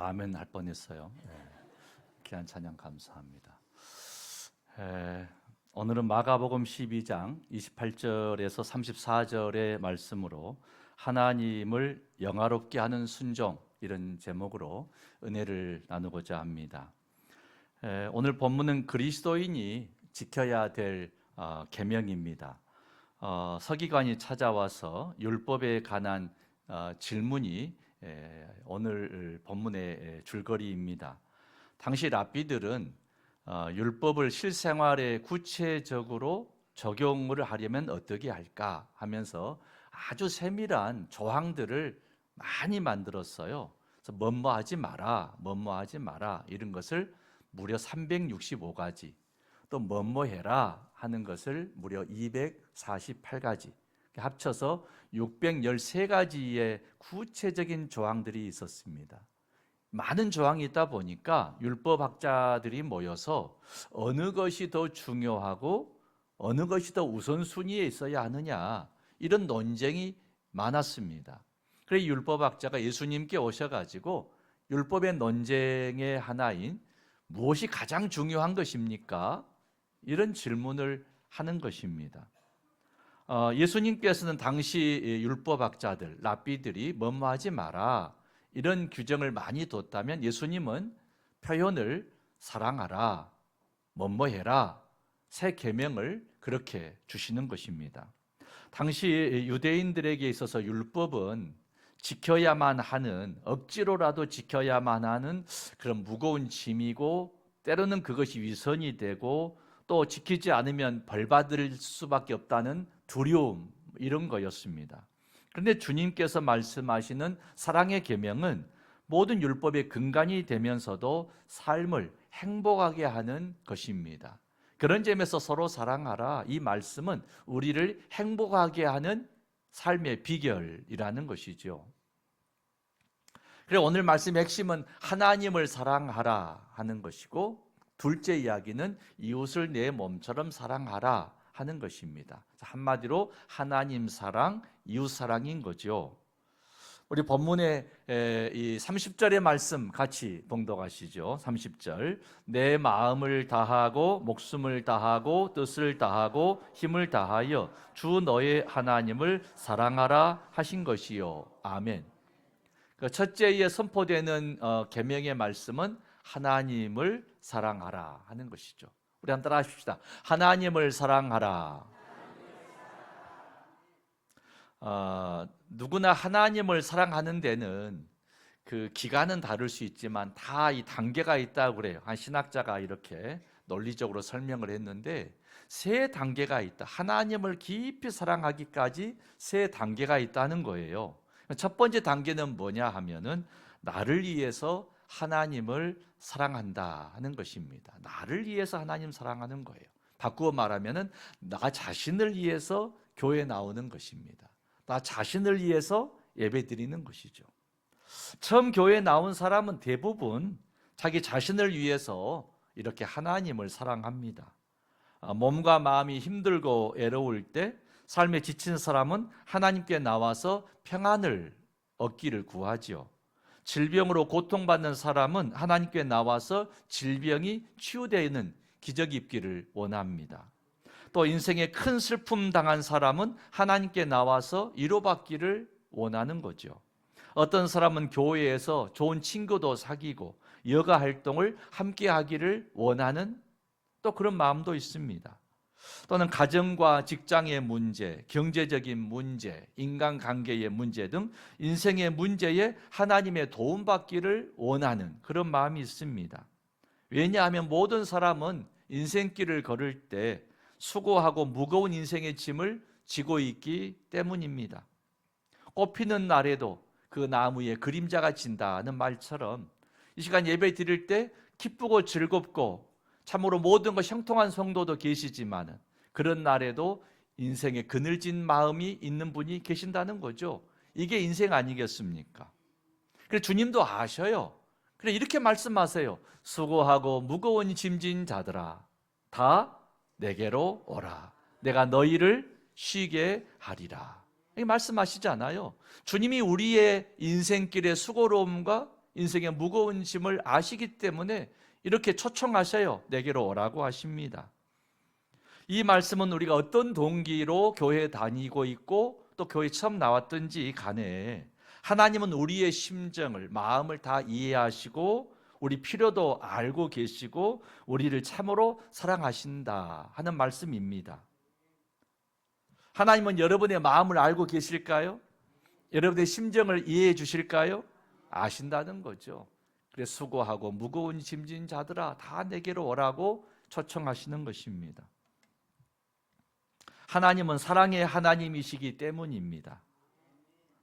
아멘 할 뻔했어요. 귀한 찬양 감사합니다. 오늘은 마가복음 12장 28절에서 34절의 말씀으로 하나님을 영화롭게 하는 순종, 이런 제목으로 은혜를 나누고자 합니다. 오늘 본문은 그리스도인이 지켜야 될 계명입니다. 서기관이 찾아와서 율법에 관한 질문이 오늘 본문의 줄거리입니다. 당시 랍비들은 율법을 실생활에 구체적으로 적용을 하려면 어떻게 할까 하면서 아주 세밀한 조항들을 많이 만들었어요. 그래서 뭐뭐하지 마라, 뭐뭐하지 마라, 이런 것을 무려 365가지, 또 뭐뭐해라 하는 것을 무려 248가지, 합쳐서 613가지의 구체적인 조항들이 있었습니다. 많은 조항이 있다 보니까 율법학자들이 모여서 어느 것이 더 중요하고 어느 것이 더 우선순위에 있어야 하느냐, 이런 논쟁이 많았습니다. 그래서 율법학자가 예수님께 오셔가지고 율법의 논쟁의 하나인 무엇이 가장 중요한 것입니까? 이런 질문을 하는 것입니다. 예수님께서는 당시 율법학자들, 랍비들이 뭐뭐하지 마라, 이런 규정을 많이 뒀다면 예수님은 표현을 사랑하라, 뭐뭐해라, 새 계명을 그렇게 주시는 것입니다. 당시 유대인들에게 있어서 율법은 지켜야만 하는, 억지로라도 지켜야만 하는 그런 무거운 짐이고, 때로는 그것이 위선이 되고 또 지키지 않으면 벌 받을 수밖에 없다는 두려움, 이런 거였습니다. 그런데 주님께서 말씀하시는 사랑의 계명은 모든 율법의 근간이 되면서도 삶을 행복하게 하는 것입니다. 그런 점에서 서로 사랑하라, 이 말씀은 우리를 행복하게 하는 삶의 비결이라는 것이죠. 그래서 오늘 말씀의 핵심은 하나님을 사랑하라 하는 것이고, 둘째 이야기는 이웃을 내 몸처럼 사랑하라 하는 것입니다. 한마디로 하나님 사랑, 이웃 사랑인 거죠. 우리 본문의 이 30절의 말씀 같이 봉독하시죠. 30절, 내 마음을 다하고 목숨을 다하고 뜻을 다하고 힘을 다하여 주 너의 하나님을 사랑하라 하신 것이요. 아멘. 첫째에 선포되는 계명의 말씀은 하나님을 사랑하라 하는 것이죠. 우리 한번 따라 하십시다. 하나님을 사랑하라. 누구나 하나님을 사랑하는 데는 그 기간은 다를 수 있지만 다 이 단계가 있다고 그래요. 한 신학자가 이렇게 논리적으로 설명을 했는데, 세 단계가 있다. 하나님을 깊이 사랑하기까지 세 단계가 있다는 거예요. 첫 번째 단계는 뭐냐 하면은 나를 위해서 하나님을 사랑한다 하는 것입니다. 나를 위해서 하나님 사랑하는 거예요. 바꾸어 말하면은 나 자신을 위해서 교회 나오는 것입니다. 나 자신을 위해서 예배 드리는 것이죠. 처음 교회에 나온 사람은 대부분 자기 자신을 위해서 이렇게 하나님을 사랑합니다. 몸과 마음이 힘들고 애로울 때, 삶에 지친 사람은 하나님께 나와서 평안을 얻기를 구하지요. 질병으로 고통받는 사람은 하나님께 나와서 질병이 치유되는 기적이 있기를 원합니다. 또 인생에 큰 슬픔 당한 사람은 하나님께 나와서 위로받기를 원하는 거죠. 어떤 사람은 교회에서 좋은 친구도 사귀고 여가 활동을 함께 하기를 원하는 또 그런 마음도 있습니다. 또는 가정과 직장의 문제, 경제적인 문제, 인간관계의 문제 등 인생의 문제에 하나님의 도움받기를 원하는 그런 마음이 있습니다. 왜냐하면 모든 사람은 인생길을 걸을 때 수고하고 무거운 인생의 짐을 지고 있기 때문입니다. 꽃피는 날에도 그 나무에 그림자가 진다는 말처럼 이 시간 예배 드릴 때 기쁘고 즐겁고 참으로 모든 것 형통한 성도도 계시지만 그런 날에도 인생에 그늘진 마음이 있는 분이 계신다는 거죠. 이게 인생 아니겠습니까? 그래서 주님도 아셔요. 그래 이렇게 말씀하세요. 수고하고 무거운 짐진 자들아 다 내게로 오라. 내가 너희를 쉬게 하리라. 이렇게 말씀하시지 않아요? 주님이 우리의 인생길의 수고로움과 인생의 무거운 짐을 아시기 때문에 이렇게 초청하셔요. 내게로 오라고 하십니다. 이 말씀은 우리가 어떤 동기로 교회에 다니고 있고 또 교회 처음 나왔든지 간에 하나님은 우리의 심정을, 마음을 다 이해하시고 우리 필요도 알고 계시고 우리를 참으로 사랑하신다 하는 말씀입니다. 하나님은 여러분의 마음을 알고 계실까요? 여러분의 심정을 이해해 주실까요? 아신다는 거죠. 그래서 수고하고 무거운 짐진 자들아 다 내게로 오라고 초청하시는 것입니다. 하나님은 사랑의 하나님이시기 때문입니다.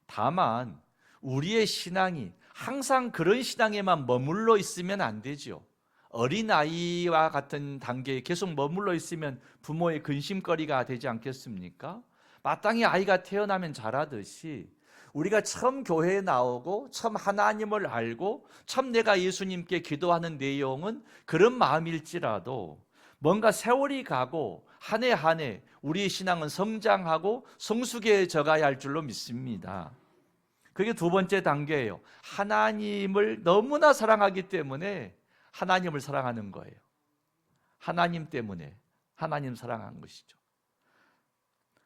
다만 우리의 신앙이 항상 그런 신앙에만 머물러 있으면 안 되죠. 어린아이와 같은 단계에 계속 머물러 있으면 부모의 근심거리가 되지 않겠습니까? 마땅히 아이가 태어나면 자라듯이 우리가 처음 교회에 나오고 처음 하나님을 알고 처음 내가 예수님께 기도하는 내용은 그런 마음일지라도 뭔가 세월이 가고 한 해 한 해 우리의 신앙은 성장하고 성숙해져 가야 할 줄로 믿습니다. 그게 두 번째 단계예요. 하나님을 너무나 사랑하기 때문에 하나님을 사랑하는 거예요. 하나님 때문에 하나님 사랑한 것이죠.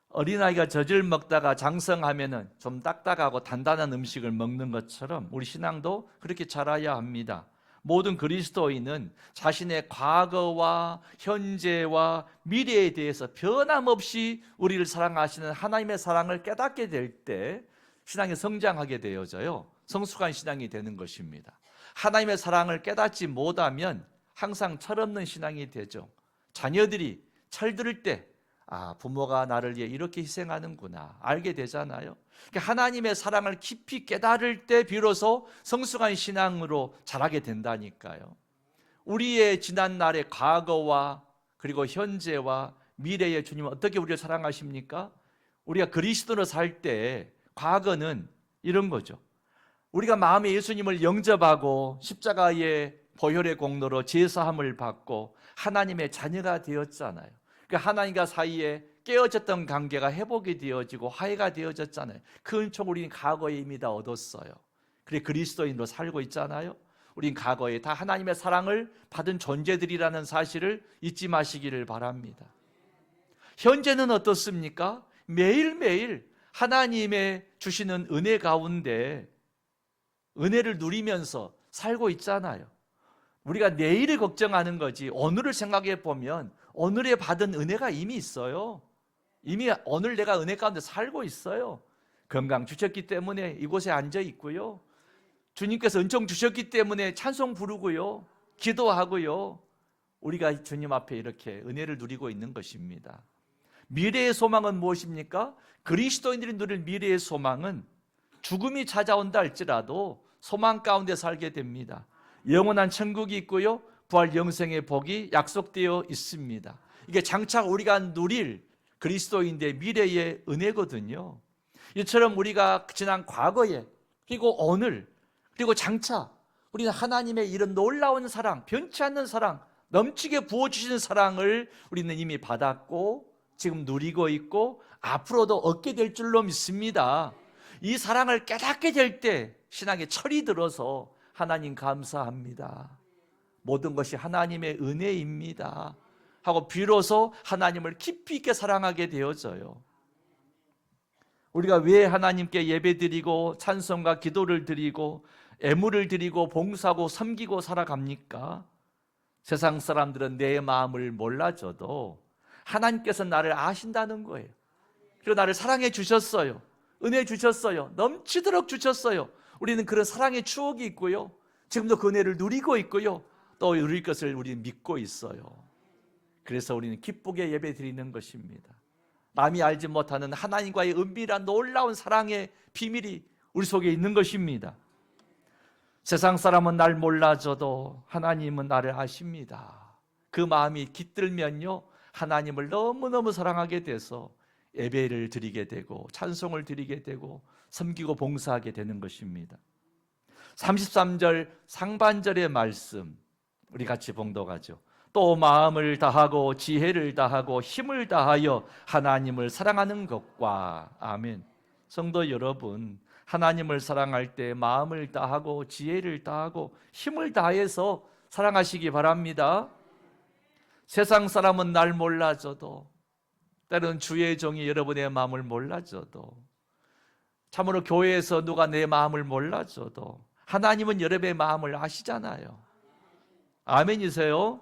어린아이가 젖을 먹다가 장성하면은 좀 딱딱하고 단단한 음식을 먹는 것처럼 우리 신앙도 그렇게 자라야 합니다. 모든 그리스도인은 자신의 과거와 현재와 미래에 대해서 변함없이 우리를 사랑하시는 하나님의 사랑을 깨닫게 될 때 신앙이 성장하게 되어져요. 성숙한 신앙이 되는 것입니다. 하나님의 사랑을 깨닫지 못하면 항상 철없는 신앙이 되죠. 자녀들이 철들을 때 부모가 나를 위해 이렇게 희생하는구나 알게 되잖아요. 그러니까 하나님의 사랑을 깊이 깨달을 때 비로소 성숙한 신앙으로 자라게 된다니까요. 우리의 지난 날의 과거와 그리고 현재와 미래의 주님은 어떻게 우리를 사랑하십니까? 우리가 그리스도로 살 때 과거는 이런 거죠. 우리가 마음에 예수님을 영접하고 십자가의 보혈의 공로로 제사함을 받고 하나님의 자녀가 되었잖아요. 그러니까 하나님과 사이에 깨어졌던 관계가 회복이 되어지고 화해가 되어졌잖아요. 그 은총 우리는 과거에 이미 다 얻었어요. 그래 그리스도인으로 살고 있잖아요. 우린 과거에 다 하나님의 사랑을 받은 존재들이라는 사실을 잊지 마시기를 바랍니다. 현재는 어떻습니까? 매일매일 하나님의 주시는 은혜 가운데 은혜를 누리면서 살고 있잖아요. 우리가 내일을 걱정하는 거지 오늘을 생각해 보면 오늘에 받은 은혜가 이미 있어요. 이미 오늘 내가 은혜 가운데 살고 있어요. 건강 주셨기 때문에 이곳에 앉아 있고요. 주님께서 은총 주셨기 때문에 찬송 부르고요. 기도하고요. 우리가 주님 앞에 이렇게 은혜를 누리고 있는 것입니다. 미래의 소망은 무엇입니까? 그리스도인들이 누릴 미래의 소망은 죽음이 찾아온다 할지라도 소망 가운데 살게 됩니다. 영원한 천국이 있고요. 부활 영생의 복이 약속되어 있습니다. 이게 장차 우리가 누릴 그리스도인의 미래의 은혜거든요. 이처럼 우리가 지난 과거에 그리고 오늘 그리고 장차 우리는 하나님의 이런 놀라운 사랑, 변치 않는 사랑, 넘치게 부어주시는 사랑을 우리는 이미 받았고 지금 누리고 있고 앞으로도 얻게 될 줄로 믿습니다. 이 사랑을 깨닫게 될 때 신앙에 철이 들어서 하나님 감사합니다. 모든 것이 하나님의 은혜입니다 하고 비로소 하나님을 깊이 있게 사랑하게 되어져요. 우리가 왜 하나님께 예배드리고 찬송과 기도를 드리고 애물을 드리고 봉사하고 섬기고 살아갑니까? 세상 사람들은 내 마음을 몰라줘도 하나님께서 나를 아신다는 거예요. 그리고 나를 사랑해 주셨어요. 은혜 주셨어요. 넘치도록 주셨어요. 우리는 그런 사랑의 추억이 있고요. 지금도 그 은혜를 누리고 있고요. 또 누릴 것을 우리는 믿고 있어요. 그래서 우리는 기쁘게 예배 드리는 것입니다. 남이 알지 못하는 하나님과의 은밀한 놀라운 사랑의 비밀이 우리 속에 있는 것입니다. 세상 사람은 날 몰라줘도 하나님은 나를 아십니다. 그 마음이 깃들면요 하나님을 너무너무 사랑하게 돼서 예배를 드리게 되고 찬송을 드리게 되고 섬기고 봉사하게 되는 것입니다. 33절 상반절의 말씀 우리 같이 봉독하죠. 또 마음을 다하고 지혜를 다하고 힘을 다하여 하나님을 사랑하는 것과 아멘. 성도 여러분, 하나님을 사랑할 때 마음을 다하고 지혜를 다하고 힘을 다해서 사랑하시기 바랍니다. 세상 사람은 날 몰라줘도, 때로는 주의 종이 여러분의 마음을 몰라줘도, 참으로 교회에서 누가 내 마음을 몰라줘도 하나님은 여러분의 마음을 아시잖아요. 아멘이세요?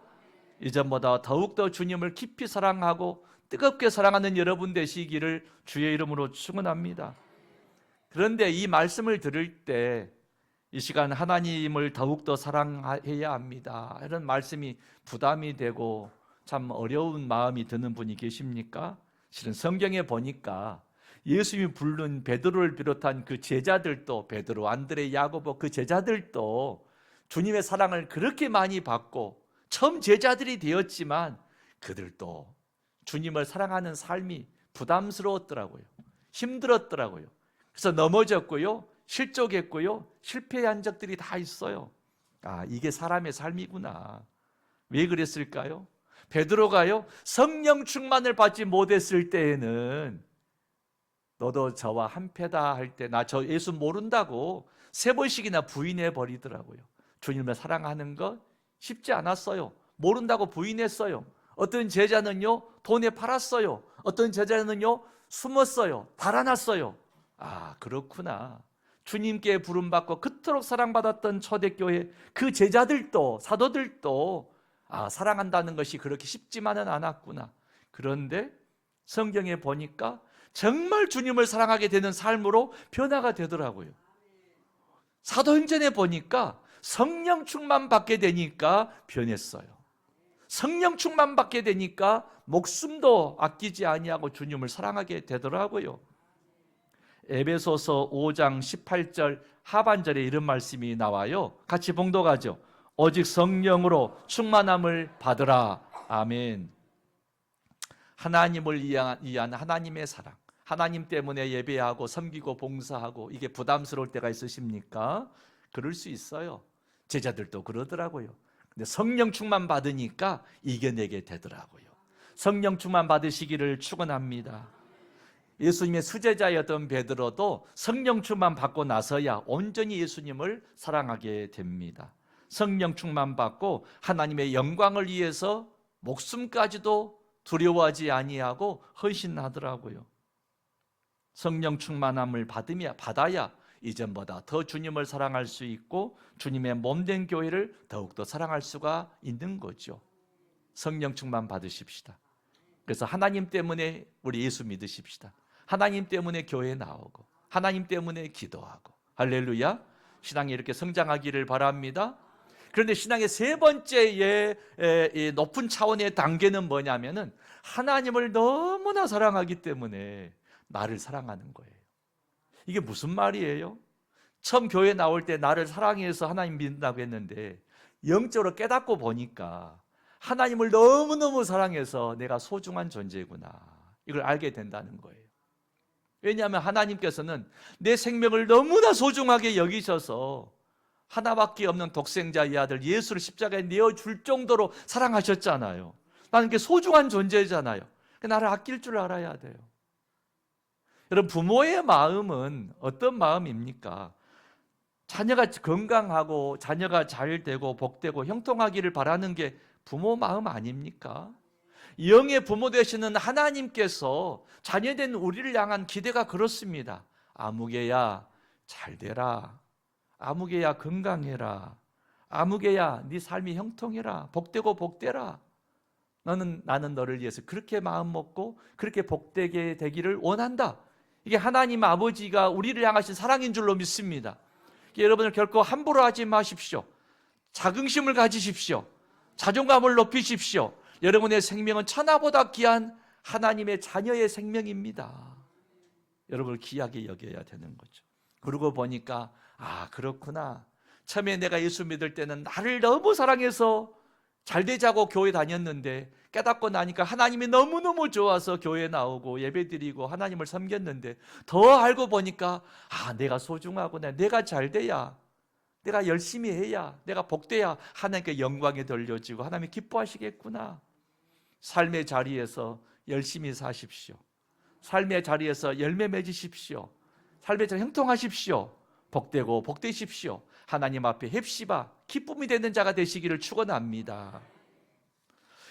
이전보다 더욱더 주님을 깊이 사랑하고 뜨겁게 사랑하는 여러분 되시기를 주의 이름으로 축원합니다. 그런데 이 말씀을 들을 때 이 시간 하나님을 더욱더 사랑해야 합니다, 이런 말씀이 부담이 되고 참 어려운 마음이 드는 분이 계십니까? 실은 성경에 보니까 예수님이 부른 베드로를 비롯한 그 제자들도, 베드로, 안드레, 야고보 그 제자들도 주님의 사랑을 그렇게 많이 받고 처음 제자들이 되었지만 그들도 주님을 사랑하는 삶이 부담스러웠더라고요. 힘들었더라고요. 그래서 넘어졌고요, 실족했고요, 실패한 적들이 다 있어요. 아, 이게 사람의 삶이구나. 왜 그랬을까요? 베드로가요, 성령 충만을 받지 못했을 때에는 너도 저와 한패다 할 때 나 저 예수 모른다고 3번씩이나 부인해 버리더라고요. 주님을 사랑하는 것 쉽지 않았어요. 모른다고 부인했어요. 어떤 제자는요, 돈에 팔았어요. 어떤 제자는요, 숨었어요. 달아났어요. 아, 그렇구나. 주님께 부름받고 그토록 사랑받았던 초대교회 그 제자들도, 사도들도 사랑한다는 것이 그렇게 쉽지만은 않았구나. 그런데 성경에 보니까 정말 주님을 사랑하게 되는 삶으로 변화가 되더라고요. 사도행전에 보니까 성령 충만 받게 되니까 변했어요. 성령 충만 받게 되니까 목숨도 아끼지 아니하고 주님을 사랑하게 되더라고요. 에베소서 5장 18절 하반절에 이런 말씀이 나와요. 같이 봉독하죠. 오직 성령으로 충만함을 받으라. 아멘. 하나님을 위한 하나님의 사랑, 하나님 때문에 예배하고 섬기고 봉사하고 이게 부담스러울 때가 있으십니까? 그럴 수 있어요. 제자들도 그러더라고요. 근데 성령 충만 받으니까 이겨내게 되더라고요. 성령 충만 받으시기를 축원합니다. 예수님의 수제자였던 베드로도 성령 충만 받고 나서야 온전히 예수님을 사랑하게 됩니다. 성령 충만 받고 하나님의 영광을 위해서 목숨까지도 두려워하지 아니하고 헌신하더라고요. 성령 충만함을 받아야 이전보다 더 주님을 사랑할 수 있고 주님의 몸된 교회를 더욱더 사랑할 수가 있는 거죠. 성령 충만 받으십시다. 그래서 하나님 때문에 우리 예수 믿으십시다. 하나님 때문에 교회에 나오고 하나님 때문에 기도하고, 할렐루야. 신앙이 이렇게 성장하기를 바랍니다. 그런데 신앙의 3번째의 높은 차원의 단계는 뭐냐면은 하나님을 너무나 사랑하기 때문에 나를 사랑하는 거예요. 이게 무슨 말이에요? 처음 교회 나올 때 나를 사랑해서 하나님 믿는다고 했는데 영적으로 깨닫고 보니까 하나님을 너무너무 사랑해서 내가 소중한 존재구나, 이걸 알게 된다는 거예요. 왜냐하면 하나님께서는 내 생명을 너무나 소중하게 여기셔서 하나밖에 없는 독생자의 아들 예수를 십자가에 내어줄 정도로 사랑하셨잖아요. 나는 그 소중한 존재잖아요. 나를 아낄 줄 알아야 돼요. 여러분, 부모의 마음은 어떤 마음입니까? 자녀가 건강하고 자녀가 잘 되고 복되고 형통하기를 바라는 게 부모 마음 아닙니까? 영의 부모 되시는 하나님께서 자녀된 우리를 향한 기대가 그렇습니다. 아무개야 잘 되라. 아무개야 건강해라. 아무개야 네 삶이 형통해라. 복되고 복되라. 나는 너를 위해서 그렇게 마음 먹고 그렇게 복되게 되기를 원한다. 이게 하나님 아버지가 우리를 향하신 사랑인 줄로 믿습니다. 여러분을 결코 함부로 하지 마십시오. 자긍심을 가지십시오. 자존감을 높이십시오. 여러분의 생명은 천하보다 귀한 하나님의 자녀의 생명입니다. 여러분을 귀하게 여겨야 되는 거죠. 그러고 보니까 그렇구나. 처음에 내가 예수 믿을 때는 나를 너무 사랑해서 잘 되자고 교회 다녔는데 깨닫고 나니까 하나님이 너무너무 좋아서 교회 나오고 예배드리고 하나님을 섬겼는데 더 알고 보니까 내가 소중하구나. 내가 잘 돼야, 내가 열심히 해야, 내가 복돼야 하나님께 영광이 돌려지고 하나님이 기뻐하시겠구나. 삶의 자리에서 열심히 사십시오. 삶의 자리에서 열매 맺으십시오. 삶의 형통하십시오. 복되고 복되십시오. 하나님 앞에 햅시바 기쁨이 되는 자가 되시기를 축원합니다.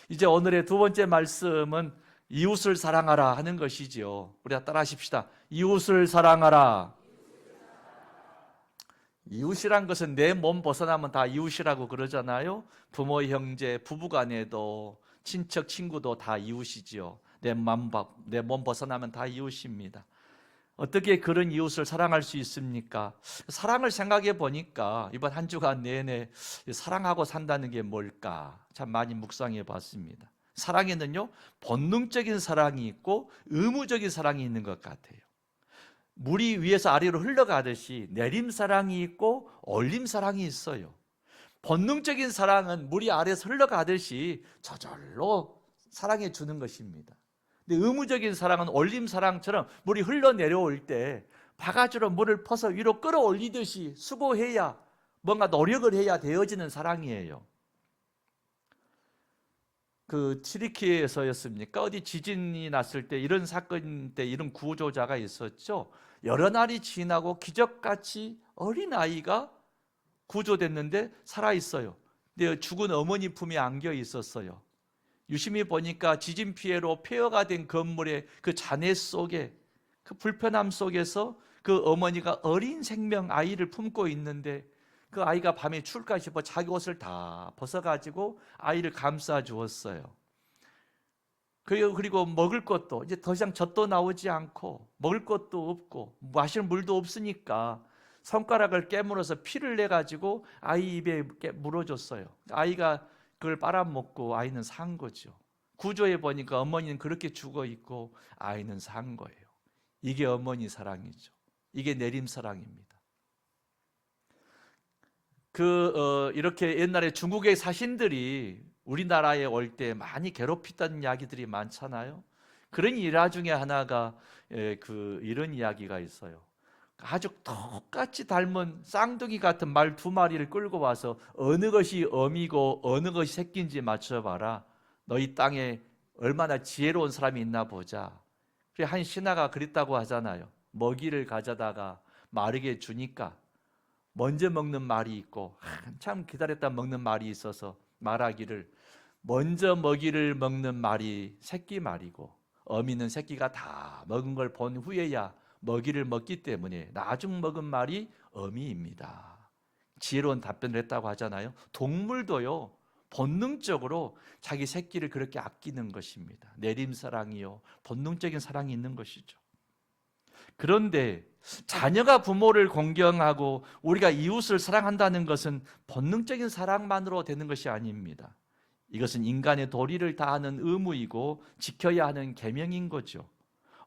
이제 오늘의 두 번째 말씀은 이웃을 사랑하라 하는 것이지요. 우리가 따라하십시다. 이웃을 사랑하라. 이웃이란 것은 내 몸 벗어나면 다 이웃이라고 그러잖아요. 부모, 형제, 부부간에도 친척, 친구도 다 이웃이지요. 내 몸 벗어나면 다 이웃입니다. 어떻게 그런 이웃을 사랑할 수 있습니까? 사랑을 생각해 보니까 이번 한 주간 내내 사랑하고 산다는 게 뭘까 참 많이 묵상해 봤습니다. 사랑에는요, 본능적인 사랑이 있고 의무적인 사랑이 있는 것 같아요. 물이 위에서 아래로 흘러가듯이 내림사랑이 있고 올림사랑이 있어요. 본능적인 사랑은 물이 아래에서 흘러가듯이 저절로 사랑해 주는 것입니다. 근데 의무적인 사랑은 올림사랑처럼 물이 흘러내려올 때 바가지로 물을 퍼서 위로 끌어올리듯이 수고해야, 뭔가 노력을 해야 되어지는 사랑이에요. 그 튀르키예에서였습니까? 어디 지진이 났을 때 이런 사건 때 이런 구조자가 있었죠. 여러 날이 지나고 기적같이 어린 아이가 구조됐는데 살아 있어요. 근데 죽은 어머니 품에 안겨 있었어요. 유심히 보니까 지진 피해로 폐허가 된 건물의 그 잔해 속에, 그 불편함 속에서 그 어머니가 어린 생명 아이를 품고 있는데, 그 아이가 밤에 추울까 싶어 자기 옷을 다 벗어가지고 아이를 감싸 주었어요. 그리고 먹을 것도 이제 더 이상 젖도 나오지 않고 먹을 것도 없고 마실 물도 없으니까 손가락을 깨물어서 피를 내가지고 아이 입에 물어줬어요. 아이가 그걸 빨아먹고 아이는 산 거죠. 구조해 보니까 어머니는 그렇게 죽어 있고 아이는 산 거예요. 이게 어머니 사랑이죠. 이게 내림사랑입니다. 이렇게 옛날에 중국의 사신들이 우리나라에 올 때 많이 괴롭히던 이야기들이 많잖아요. 그런 일화 중에 하나가 이런 이야기가 있어요. 아주 똑같이 닮은 쌍둥이 같은 말 두 마리를 끌고 와서 어느 것이 어미고 어느 것이 새끼인지 맞춰봐라. 너희 땅에 얼마나 지혜로운 사람이 있나 보자. 그래, 한 신하가 그랬다고 하잖아요. 먹이를 가져다가 말에게 주니까 먼저 먹는 말이 있고 한참 기다렸다 먹는 말이 있어서 말하기를, 먼저 먹이를 먹는 말이 새끼 말이고 어미는 새끼가 다 먹은 걸 본 후에야 먹이를 먹기 때문에 나중 먹은 말이 어미입니다. 지혜로운 답변을 했다고 하잖아요. 동물도요, 본능적으로 자기 새끼를 그렇게 아끼는 것입니다. 내림사랑이요, 본능적인 사랑이 있는 것이죠. 그런데 자녀가 부모를 공경하고 우리가 이웃을 사랑한다는 것은 본능적인 사랑만으로 되는 것이 아닙니다. 이것은 인간의 도리를 다하는 의무이고 지켜야 하는 계명인 거죠.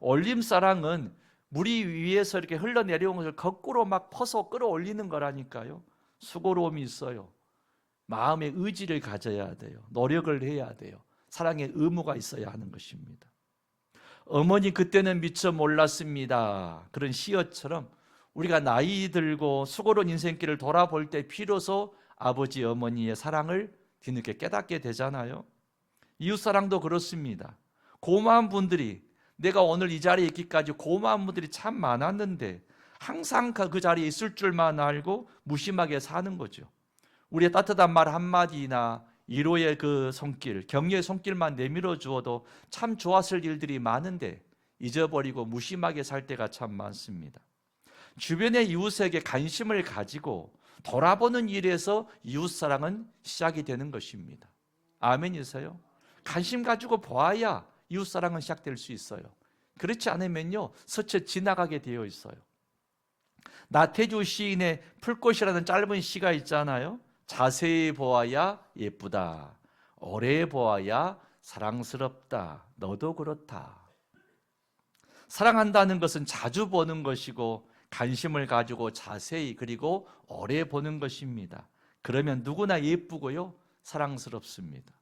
올림사랑은 물이 위에서 이렇게 흘러내려온 것을 거꾸로 막 퍼서 끌어올리는 거라니까요. 수고로움이 있어요. 마음의 의지를 가져야 돼요. 노력을 해야 돼요. 사랑의 의무가 있어야 하는 것입니다. 어머니 그때는 미처 몰랐습니다. 그런 시어처럼 우리가 나이 들고 수고로운 인생길을 돌아볼 때 비로소 아버지 어머니의 사랑을 뒤늦게 깨닫게 되잖아요. 이웃사랑도 그렇습니다. 고마운 분들이, 내가 오늘 이 자리에 있기까지 고마운 분들이 참 많았는데 항상 그 자리에 있을 줄만 알고 무심하게 사는 거죠. 우리의 따뜻한 말 한마디나 위로의 그 손길, 격려의 손길만 내밀어 주어도 참 좋았을 일들이 많은데 잊어버리고 무심하게 살 때가 참 많습니다. 주변의 이웃에게 관심을 가지고 돌아보는 일에서 이웃사랑은 시작이 되는 것입니다. 아멘이세요? 관심 가지고 보아야 이웃사랑은 시작될 수 있어요. 그렇지 않으면요, 스쳐 지나가게 되어 있어요. 나태주 시인의 풀꽃이라는 짧은 시가 있잖아요. 자세히 보아야 예쁘다. 오래 보아야 사랑스럽다. 너도 그렇다. 사랑한다는 것은 자주 보는 것이고 관심을 가지고 자세히 그리고 오래 보는 것입니다. 그러면 누구나 예쁘고요, 사랑스럽습니다.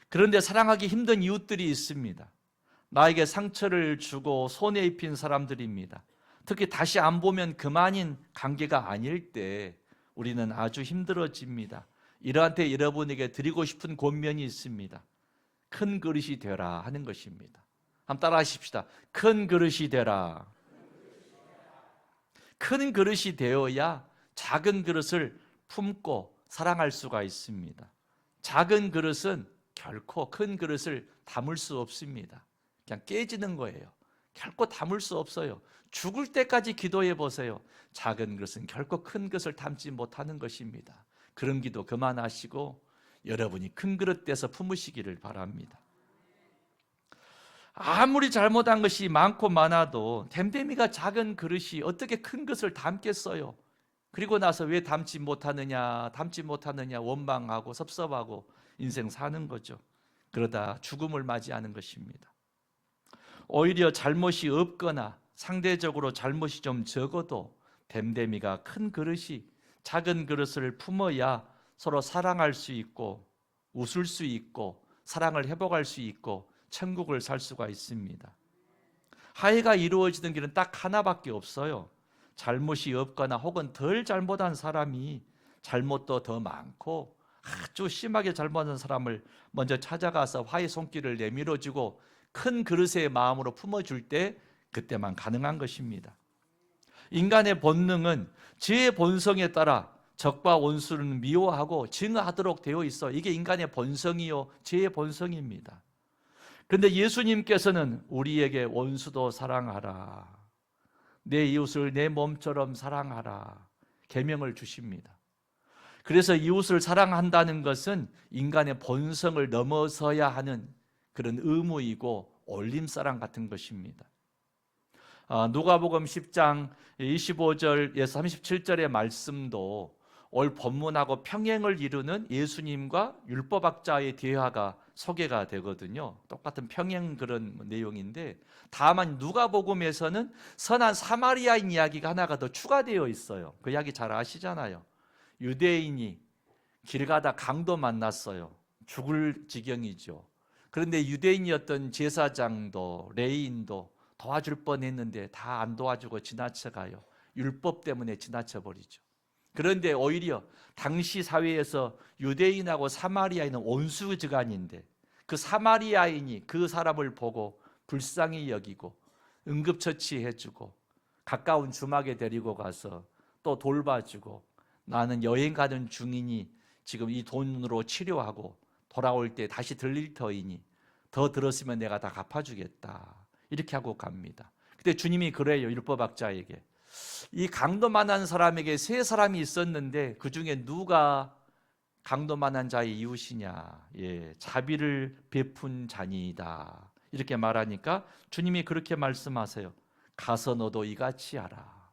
그런데 사랑하기 힘든 이웃들이 있습니다. 나에게 상처를 주고 손해 입힌 사람들입니다. 특히 다시 안 보면 그만인 관계가 아닐 때 우리는 아주 힘들어집니다. 이러한 때 여러분에게 드리고 싶은 권면이 있습니다. 큰 그릇이 되라 하는 것입니다. 한번 따라 하십시다. 큰 그릇이 되라. 큰 그릇이 되어야 작은 그릇을 품고 사랑할 수가 있습니다. 작은 그릇은 결코 큰 그릇을 담을 수 없습니다. 그냥 깨지는 거예요. 결코 담을 수 없어요. 죽을 때까지 기도해 보세요. 작은 그릇은 결코 큰 것을 담지 못하는 것입니다. 그런 기도 그만하시고 여러분이 큰 그릇 돼서 품으시기를 바랍니다. 아무리 잘못한 것이 많고 많아도 댐댐이가 작은 그릇이 어떻게 큰 것을 담겠어요? 그리고 나서 왜 담지 못하느냐 원망하고 섭섭하고 인생 사는 거죠. 그러다 죽음을 맞이하는 것입니다. 오히려 잘못이 없거나 상대적으로 잘못이 좀 적어도 댐댐이가 큰 그릇이 작은 그릇을 품어야 서로 사랑할 수 있고 웃을 수 있고 사랑을 회복할 수 있고 천국을 살 수가 있습니다. 화해가 이루어지는 길은 딱 하나밖에 없어요. 잘못이 없거나 혹은 덜 잘못한 사람이 잘못도 더 많고 아주 심하게 잘못한 사람을 먼저 찾아가서 화해 손길을 내밀어주고 큰 그릇의 마음으로 품어줄 때 그때만 가능한 것입니다. 인간의 본능은 제 본성에 따라 적과 원수는 미워하고 증하도록 되어 있어. 이게 인간의 본성이요 제 본성입니다. 그런데 예수님께서는 우리에게 원수도 사랑하라, 내 이웃을 내 몸처럼 사랑하라 계명을 주십니다. 그래서 이웃을 사랑한다는 것은 인간의 본성을 넘어서야 하는 그런 의무이고 올림사랑 같은 것입니다. 누가복음 10장 25절에서 37절의 말씀도 올 본문하고 평행을 이루는 예수님과 율법학자의 대화가 소개가 되거든요. 똑같은 평행 그런 내용인데 다만 누가복음에서는 선한 사마리아인 이야기가 하나가 더 추가되어 있어요. 그 이야기 잘 아시잖아요. 유대인이 길 가다 강도 만났어요. 죽을 지경이죠. 그런데 유대인이었던 제사장도 레위인도 도와줄 뻔했는데 다 안 도와주고 지나쳐가요. 율법 때문에 지나쳐버리죠. 그런데 오히려 당시 사회에서 유대인하고 사마리아인은 원수지간인데 그 사마리아인이 그 사람을 보고 불쌍히 여기고 응급처치해주고 가까운 주막에 데리고 가서 또 돌봐주고 나는 여행 가는 중이니 지금 이 돈으로 치료하고 돌아올 때 다시 들릴 터이니 더 들었으면 내가 다 갚아주겠다 이렇게 하고 갑니다. 근데 주님이 그래요. 율법학자에게 이 강도만한 사람에게 세 사람이 있었는데 그 중에 누가 강도만한 자의 이웃이냐? 자비를 베푼 자니이다 이렇게 말하니까 주님이 그렇게 말씀하세요. 가서 너도 이같이 하라.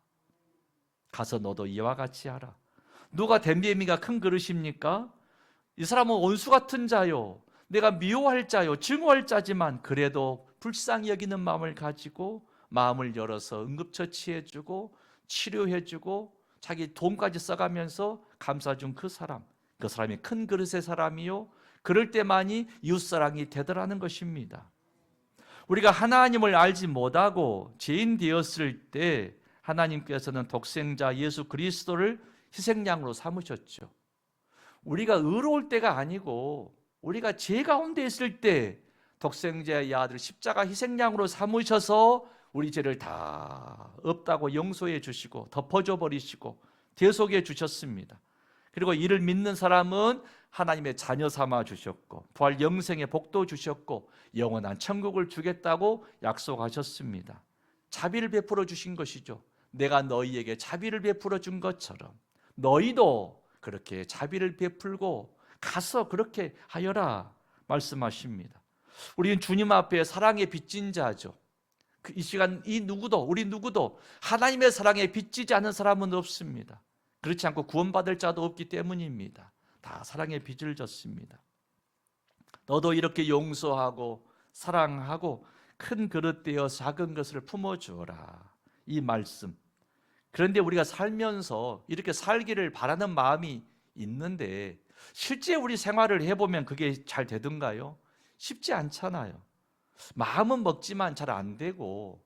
가서 너도 이와 같이 하라. 누가 댐비에미가 큰 그릇입니까? 이 사람은 원수 같은 자요, 내가 미워할 자요, 증오할 자지만 그래도 불쌍히 여기는 마음을 가지고 마음을 열어서 응급처치해주고 치료해주고 자기 돈까지 써가면서 감싸준 그 사람이 큰 그릇의 사람이요, 그럴 때만이 이웃사랑이 되더라는 것입니다. 우리가 하나님을 알지 못하고 죄인 되었을 때 하나님께서는 독생자 예수 그리스도를 희생양으로 삼으셨죠. 우리가 의로울 때가 아니고 우리가 죄 가운데 있을 때 독생자의 아들 십자가 희생양으로 삼으셔서 우리 죄를 다 없다고 용서해 주시고 덮어줘 버리시고 대속해 주셨습니다. 그리고 이를 믿는 사람은 하나님의 자녀 삼아 주셨고 부활 영생의 복도 주셨고 영원한 천국을 주겠다고 약속하셨습니다. 자비를 베풀어 주신 것이죠. 내가 너희에게 자비를 베풀어 준 것처럼 너희도 그렇게 자비를 베풀고 가서 그렇게 하여라 말씀하십니다. 우리는 주님 앞에 사랑에 빚진 자죠. 이 시간 우리 누구도 하나님의 사랑에 빚지지 않은 사람은 없습니다. 그렇지 않고 구원받을 자도 없기 때문입니다. 다 사랑의 빚을 졌습니다. 너도 이렇게 용서하고 사랑하고 큰 그릇 되어 작은 것을 품어주어라 이 말씀. 그런데 우리가 살면서 이렇게 살기를 바라는 마음이 있는데 실제 우리 생활을 해보면 그게 잘 되던가요? 쉽지 않잖아요. 마음은 먹지만 잘 안 되고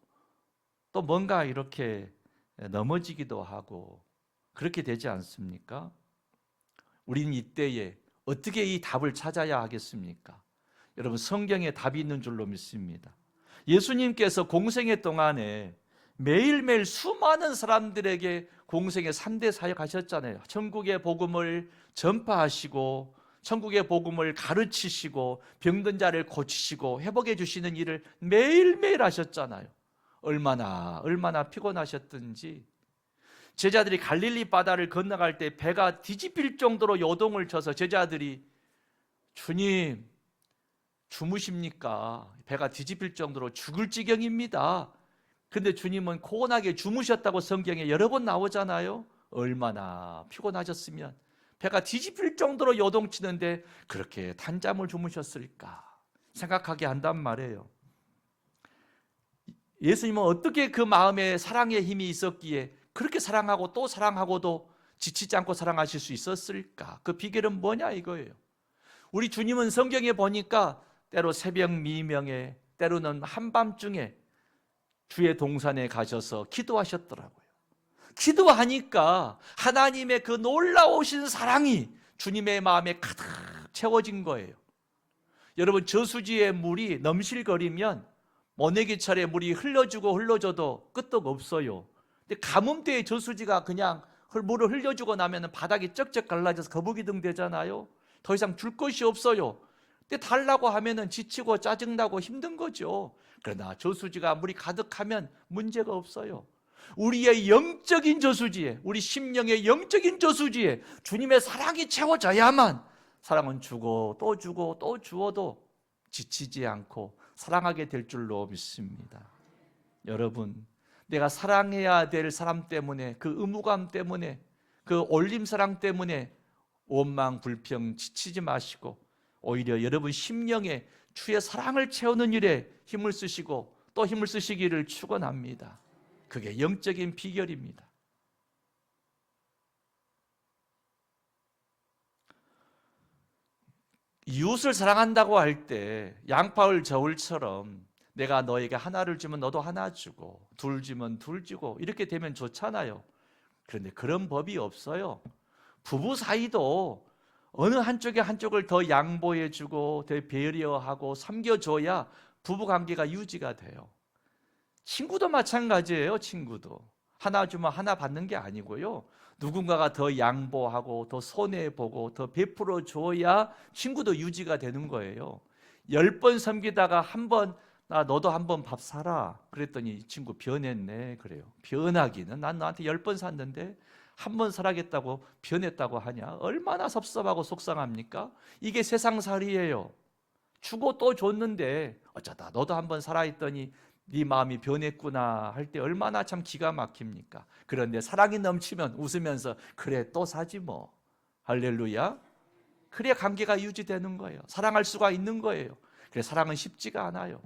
또 뭔가 이렇게 넘어지기도 하고 그렇게 되지 않습니까? 우리는 이때에 어떻게 이 답을 찾아야 하겠습니까? 여러분 성경에 답이 있는 줄로 믿습니다. 예수님께서 공생애 동안에 매일매일 수많은 사람들에게 공생애 3대 사역 하셨잖아요. 천국의 복음을 전파하시고 천국의 복음을 가르치시고 병든 자를 고치시고 회복해 주시는 일을 매일매일 하셨잖아요. 얼마나 피곤하셨든지 제자들이 갈릴리 바다를 건너갈 때 배가 뒤집힐 정도로 요동을 쳐서 제자들이 주님 주무십니까? 배가 뒤집힐 정도로 죽을 지경입니다. 근데 주님은 고온하게 주무셨다고 성경에 여러 번 나오잖아요. 얼마나 피곤하셨으면 배가 뒤집힐 정도로 요동치는데 그렇게 단잠을 주무셨을까 생각하게 한단 말이에요. 예수님은 어떻게 그 마음에 사랑의 힘이 있었기에 그렇게 사랑하고 또 사랑하고도 지치지 않고 사랑하실 수 있었을까? 그 비결은 뭐냐 이거예요. 우리 주님은 성경에 보니까 때로 새벽 미명에 때로는 한밤중에 주의 동산에 가셔서 기도하셨더라고요. 기도하니까 하나님의 그 놀라우신 사랑이 주님의 마음에 가득 채워진 거예요. 여러분 저수지의 물이 넘실거리면 모내기철에 물이 흘러줘도 끄떡 없어요. 근데 가뭄때의 저수지가 그냥 물을 흘려주고 나면 바닥이 쩍쩍 갈라져서 거북이등 되잖아요. 더 이상 줄 것이 없어요. 근데 달라고 하면은 지치고 짜증나고 힘든 거죠. 그러나 저수지가 물이 가득하면 문제가 없어요. 우리의 영적인 저수지에, 우리 심령의 영적인 저수지에 주님의 사랑이 채워져야만 사랑은 주고 또 주어도 지치지 않고 사랑하게 될 줄로 믿습니다. 여러분, 내가 사랑해야 될 사람 때문에, 그 의무감 때문에, 그 올림사랑 때문에 원망, 불평, 지치지 마시고 오히려 여러분 심령에 주의 사랑을 채우는 일에 힘을 쓰시고 또 힘을 쓰시기를 축원합니다. 그게 영적인 비결입니다. 이웃을 사랑한다고 할 때 양파울 저울처럼 내가 너에게 하나를 주면 너도 하나 주고 둘 주면 둘 주고 이렇게 되면 좋잖아요. 그런데 그런 법이 없어요. 부부 사이도 어느 한쪽을 더 양보해주고 더 배려하고 섬겨줘야 부부관계가 유지가 돼요. 친구도 마찬가지예요. 친구도 하나 주면 하나 받는 게 아니고요, 누군가가 더 양보하고 더 손해보고 더 베풀어 줘야 친구도 유지가 되는 거예요. 10번 섬기다가 한번 너도 한번 밥 사라 그랬더니 이 친구 변했네 그래요. 변하기는, 난 너한테 10번 샀는데 한 번 사라겠다고 변했다고 하냐? 얼마나 섭섭하고 속상합니까? 이게 세상살이에요. 주고 또 줬는데 어쩌다 너도 한번 사라 했더니 네 마음이 변했구나 할 때 얼마나 참 기가 막힙니까? 그런데 사랑이 넘치면 웃으면서 그래 또 사지 뭐, 할렐루야. 그래야 관계가 유지되는 거예요. 사랑할 수가 있는 거예요. 그래서 사랑은 쉽지가 않아요.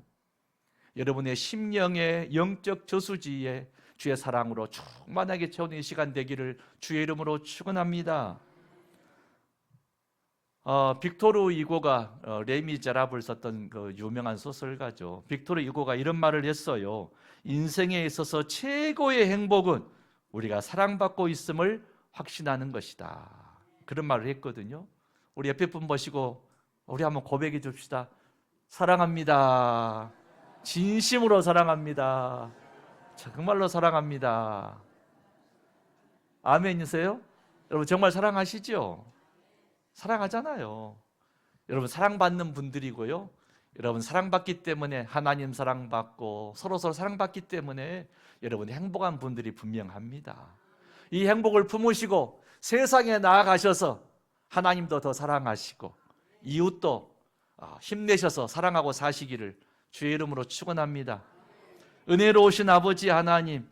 여러분의 심령의 영적 저수지에 주의 사랑으로 충만하게 채우는 이 시간 되기를 주의 이름으로 축원합니다. 빅토르 이고가 레미제라블을 썼던 그 유명한 소설가죠. 빅토르 이고가 이런 말을 했어요. 인생에 있어서 최고의 행복은 우리가 사랑받고 있음을 확신하는 것이다. 그런 말을 했거든요. 우리 옆에 분 보시고 우리 한번 고백해 줍시다. 사랑합니다. 진심으로 사랑합니다. 정말로 사랑합니다. 아멘이세요? 여러분 정말 사랑하시죠? 사랑하잖아요. 여러분 사랑받는 분들이고요, 여러분 사랑받기 때문에 하나님 사랑받고 서로 사랑받기 때문에 여러분 행복한 분들이 분명합니다. 이 행복을 품으시고 세상에 나아가셔서 하나님도 더 사랑하시고 이웃도 힘내셔서 사랑하고 사시기를 주의 이름으로 축원합니다. 은혜로우신 아버지 하나님,